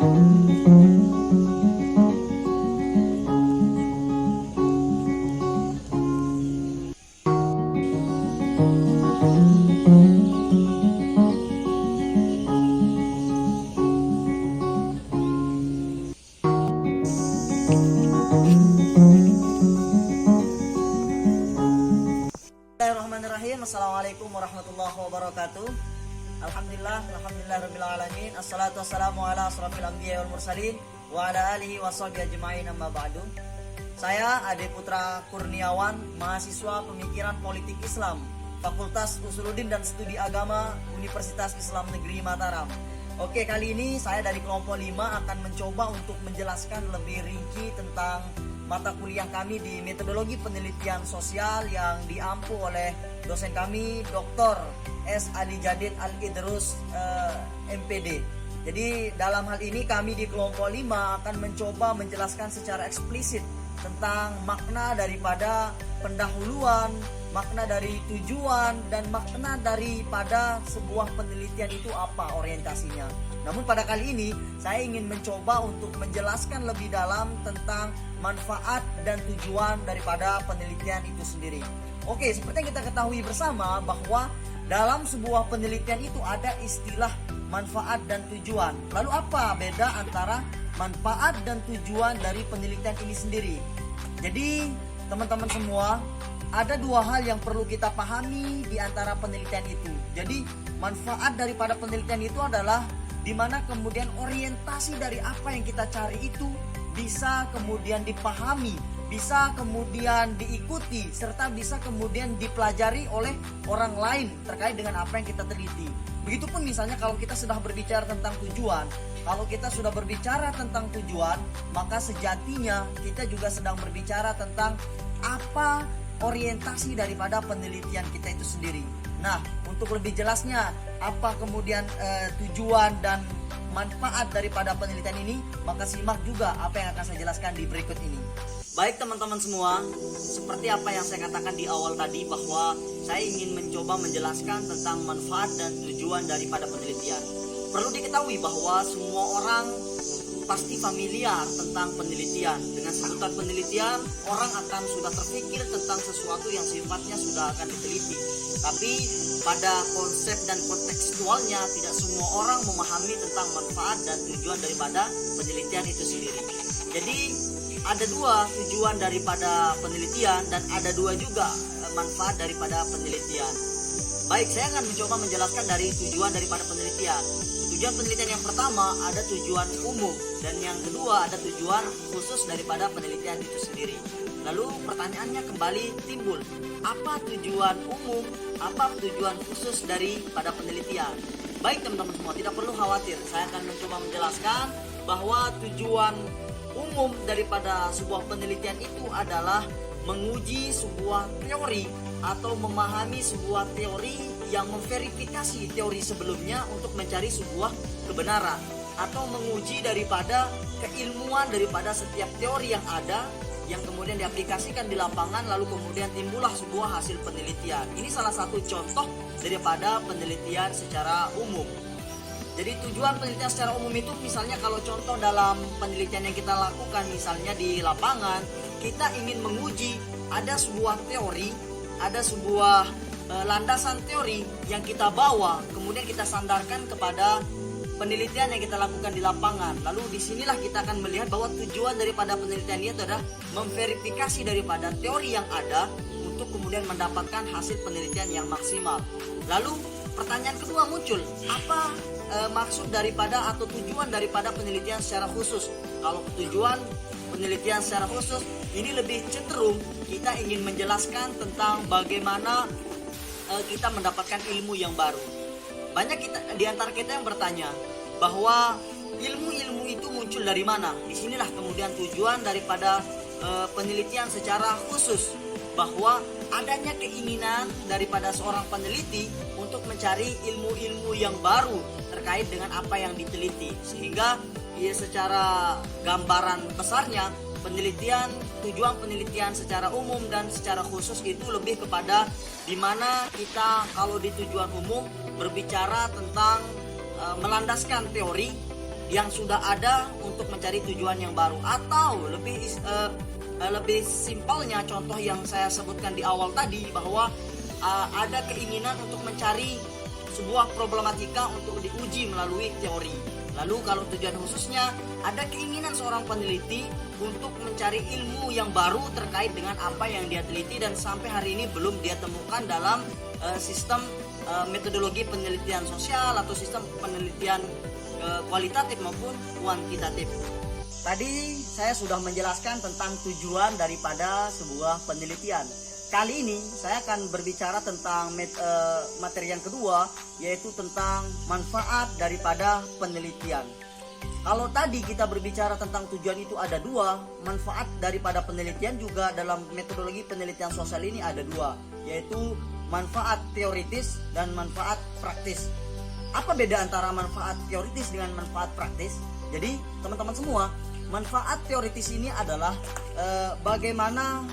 Bismillahirrahmanirrahim. Assalamualaikum warahmatullahi wabarakatuh. Alhamdulillah alamin. Assalatu wassalamu ala asrafil anbiya wal mursalin wa ala alihi washabihi ajmain, amma ba'du. Saya Ade Putra Kurniawan, mahasiswa Pemikiran Politik Islam, Fakultas Usuluddin dan Studi Agama Universitas Islam Negeri Mataram. Oke, kali ini saya dari kelompok 5 akan mencoba untuk menjelaskan lebih rinci tentang mata kuliah kami di metodologi penelitian sosial yang diampu oleh dosen kami Dr. S. Ali Jadid Al-Idrus MPD. Jadi dalam hal ini kami di kelompok 5 akan mencoba menjelaskan secara eksplisit tentang makna daripada pendahuluan, makna dari tujuan, dan makna daripada sebuah penelitian itu apa orientasinya. Namun pada kali ini saya ingin mencoba untuk menjelaskan lebih dalam tentang manfaat dan tujuan daripada penelitian itu sendiri. Oke, seperti yang kita ketahui bersama bahwa dalam sebuah penelitian itu ada istilah manfaat dan tujuan. Lalu apa beda antara manfaat dan tujuan dari penelitian ini sendiri? Jadi teman-teman semua, ada dua hal yang perlu kita pahami di antara penelitian itu. Jadi manfaat daripada penelitian itu adalah di mana kemudian orientasi dari apa yang kita cari itu bisa kemudian dipahami, bisa kemudian diikuti, serta bisa kemudian dipelajari oleh orang lain terkait dengan apa yang kita teliti. Begitupun misalnya kalau kita sudah berbicara tentang tujuan, kalau kita sudah berbicara tentang tujuan, maka sejatinya kita juga sedang berbicara tentang apa orientasi daripada penelitian kita itu sendiri. Nah, untuk lebih jelasnya apa kemudian tujuan dan manfaat daripada penelitian ini, maka simak juga apa yang akan saya jelaskan di berikut ini. Baik teman-teman semua, seperti apa yang saya katakan di awal tadi bahwa saya ingin mencoba menjelaskan tentang manfaat dan tujuan daripada penelitian. Perlu diketahui bahwa semua orang pasti familiar tentang penelitian. Dengan sebutan penelitian, orang akan sudah terpikir tentang sesuatu yang sifatnya sudah akan diteliti. Tapi pada konsep dan kontekstualnya, tidak semua orang memahami tentang manfaat dan tujuan daripada penelitian itu sendiri. Jadi ada dua tujuan daripada penelitian dan ada dua juga manfaat daripada penelitian. Baik, saya akan mencoba menjelaskan dari tujuan daripada penelitian. Tujuan penelitian yang pertama ada tujuan umum dan yang kedua ada tujuan khusus daripada penelitian itu sendiri. Lalu pertanyaannya kembali timbul, apa tujuan umum, apa tujuan khusus daripada penelitian? Baik teman-teman semua, tidak perlu khawatir, saya akan mencoba menjelaskan bahwa tujuan umum daripada sebuah penelitian itu adalah menguji sebuah teori atau memahami sebuah teori yang memverifikasi teori sebelumnya untuk mencari sebuah kebenaran, atau menguji daripada keilmuan daripada setiap teori yang ada yang kemudian diaplikasikan di lapangan, lalu kemudian timbullah sebuah hasil penelitian. Ini salah satu contoh daripada penelitian secara umum. Jadi tujuan penelitian secara umum itu misalnya kalau contoh dalam penelitian yang kita lakukan misalnya di lapangan, kita ingin menguji ada sebuah teori, ada sebuah landasan teori yang kita bawa, kemudian kita sandarkan kepada penelitian yang kita lakukan di lapangan. Lalu disinilah kita akan melihat bahwa tujuan daripada penelitian ini adalah memverifikasi daripada teori yang ada untuk kemudian mendapatkan hasil penelitian yang maksimal. Lalu pertanyaan kedua muncul, apa maksud daripada atau tujuan daripada penelitian secara khusus? Kalau tujuan penelitian secara khusus ini lebih cenderung kita ingin menjelaskan tentang bagaimana kita mendapatkan ilmu yang baru. Banyak di antara kita yang bertanya bahwa ilmu-ilmu itu muncul dari mana? Disinilah kemudian tujuan daripada penelitian secara khusus, bahwa adanya keinginan daripada seorang peneliti untuk mencari ilmu-ilmu yang baru terkait dengan apa yang diteliti, sehingga secara gambaran besarnya tujuan penelitian secara umum dan secara khusus itu lebih kepada dimana kita kalau di tujuan umum berbicara tentang melandaskan teori yang sudah ada untuk mencari tujuan yang baru, atau lebih simpelnya contoh yang saya sebutkan di awal tadi bahwa ada keinginan untuk mencari sebuah problematika untuk diuji melalui teori. Lalu kalau tujuan khususnya ada keinginan seorang peneliti untuk mencari ilmu yang baru terkait dengan apa yang dia teliti dan sampai hari ini belum dia temukan dalam sistem metodologi penelitian sosial atau sistem penelitian kualitatif maupun kuantitatif. Tadi saya sudah menjelaskan tentang tujuan daripada sebuah penelitian. Kali ini saya akan berbicara tentang materi yang kedua, yaitu tentang manfaat daripada penelitian. Kalau tadi kita berbicara tentang tujuan itu ada dua, manfaat daripada penelitian juga dalam metodologi penelitian sosial ini ada dua, yaitu manfaat teoritis dan manfaat praktis. Apa beda antara manfaat teoritis dengan manfaat praktis? Jadi teman-teman semua, manfaat teoritis ini adalah bagaimana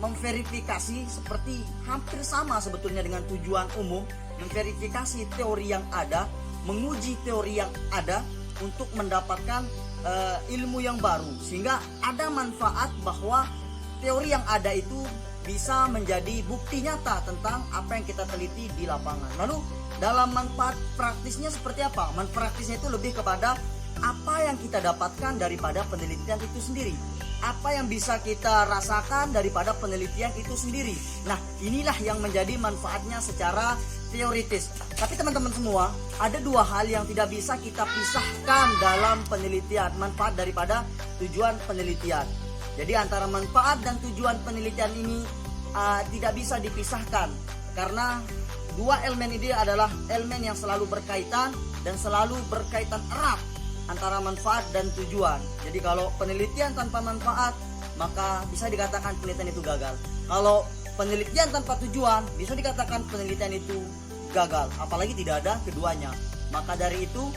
memverifikasi, seperti hampir sama sebetulnya dengan tujuan umum, memverifikasi teori yang ada, menguji teori yang ada untuk mendapatkan ilmu yang baru, sehingga ada manfaat bahwa teori yang ada itu bisa menjadi bukti nyata tentang apa yang kita teliti di lapangan. Lalu dalam manfaat praktisnya seperti apa? Manfaat praktisnya itu lebih kepada apa yang kita dapatkan daripada penelitian itu sendiri, apa yang bisa kita rasakan daripada penelitian itu sendiri. Nah, inilah yang menjadi manfaatnya secara teoritis. Tapi teman-teman semua, ada dua hal yang tidak bisa kita pisahkan dalam penelitian, manfaat daripada tujuan penelitian. Jadi antara manfaat dan tujuan penelitian ini tidak bisa dipisahkan, karena dua elemen ini adalah elemen yang selalu berkaitan dan selalu berkaitan erat antara manfaat dan tujuan. Jadi kalau penelitian tanpa manfaat, maka bisa dikatakan penelitian itu gagal. Kalau penelitian tanpa tujuan, bisa dikatakan penelitian itu gagal, apalagi tidak ada keduanya. Maka dari itu,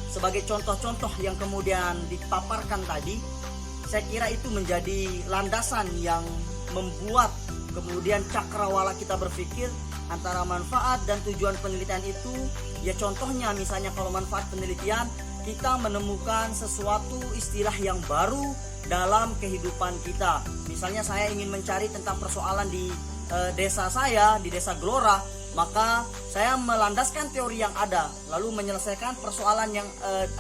sebagai contoh-contoh yang kemudian dipaparkan tadi, saya kira itu menjadi landasan yang membuat kemudian cakrawala kita berpikir antara manfaat dan tujuan penelitian itu. Ya contohnya misalnya kalau manfaat penelitian, kita menemukan sesuatu istilah yang baru dalam kehidupan kita. Misalnya saya ingin mencari tentang persoalan di desa saya, di desa Gelora, maka saya melandaskan teori yang ada, lalu menyelesaikan persoalan yang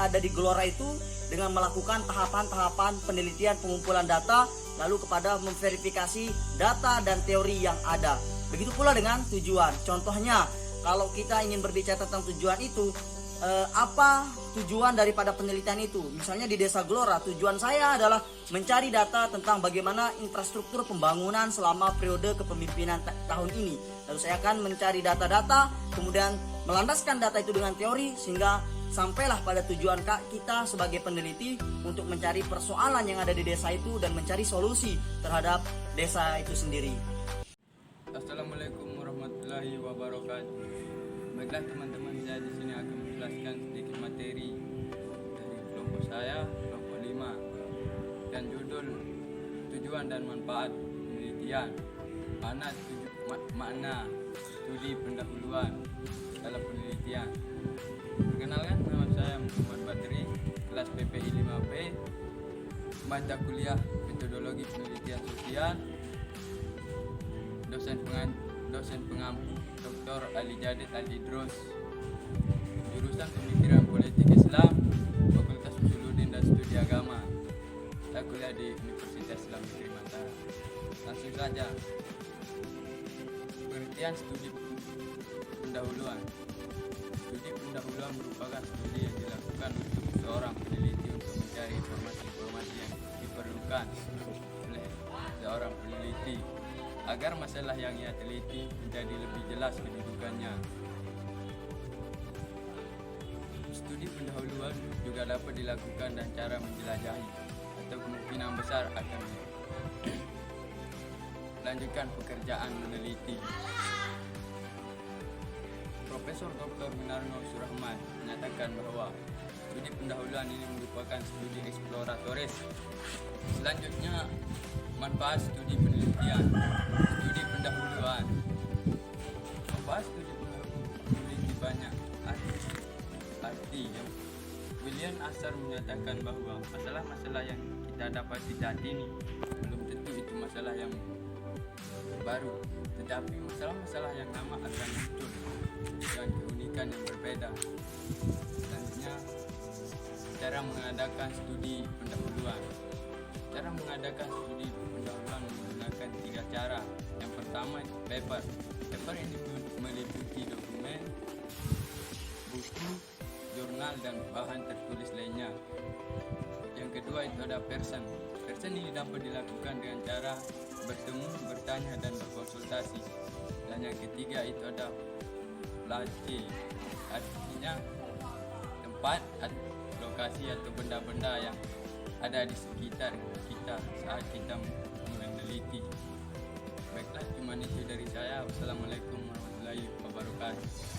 ada di Gelora itu dengan melakukan tahapan-tahapan penelitian, pengumpulan data, lalu kepada memverifikasi data dan teori yang ada. Begitu pula dengan tujuan. Contohnya, kalau kita ingin berbicara tentang tujuan itu, apa tujuan daripada penelitian itu? Misalnya di Desa Gelora, tujuan saya adalah mencari data tentang bagaimana infrastruktur pembangunan selama periode kepemimpinan tahun ini. Lalu saya akan mencari data-data, kemudian melandaskan data itu dengan teori, sehingga sampailah pada tujuan kita sebagai peneliti untuk mencari persoalan yang ada di desa itu dan mencari solusi terhadap desa itu sendiri. Assalamualaikum warahmatullahi wabarakatuh. Baiklah teman-teman, saya di sini akan menjelaskan sedikit materi dari kelompok saya, kelompok 5, dan judul tujuan dan manfaat penelitian. Makna studi pendahuluan dalam penelitian. Perkenalkan, nama saya Muhammad Badri, kelas PPI 5B, mata kuliah metodologi penelitian sosial, dosen pengampu Dr. Ali Jadid Al-Idrus, jurusan pemikiran politik Islam, Fakultas Usuluddin dan Studi Agama. Saya kuliah di Universitas Islam Negeri Mataram. Langsung saja, penelitian studi pendahuluan. Studi pendahuluan merupakan studi yang dilakukan untuk seorang peneliti untuk mencari informasi-informasi yang diperlukan oleh seorang peneliti agar masalah yang ia teliti menjadi lebih jelas kedudukannya. Studi pendahuluan juga dapat dilakukan dan cara menjelajahi atau kemungkinan besar akan melanjutkan pekerjaan meneliti. Profesor Dr. Minarno Surahman menyatakan bahwa studi pendahuluan ini merupakan studi eksploratoris. Selanjutnya, manfaat studi penelitian. Studi pendahuluan. Manfaat studi pendahuluan memiliki banyak arti yang William Asar menyatakan bahwa masalah-masalah yang kita dapati saat ini belum tentu itu masalah yang baru, tetapi masalah-masalah yang lama akan muncul dengan keunikan yang berbeda. Selanjutnya, cara mengadakan studi pendahuluan. Cara mengadakan studi pendahuluan menggunakan 3 cara. Yang pertama itu paper. Paper ini meliputi dokumen, buku, jurnal, dan bahan tertulis lainnya. Yang kedua itu ada person. Person ini dapat dilakukan dengan cara bertemu, bertanya, dan berkonsultasi. Dan yang ketiga itu ada place, artinya tempat, lokasi atau benda-benda yang ada di sekitar kita saat kita meneliti. Baiklah, cuma itu dari saya. Wassalamualaikum warahmatullahi wabarakatuh.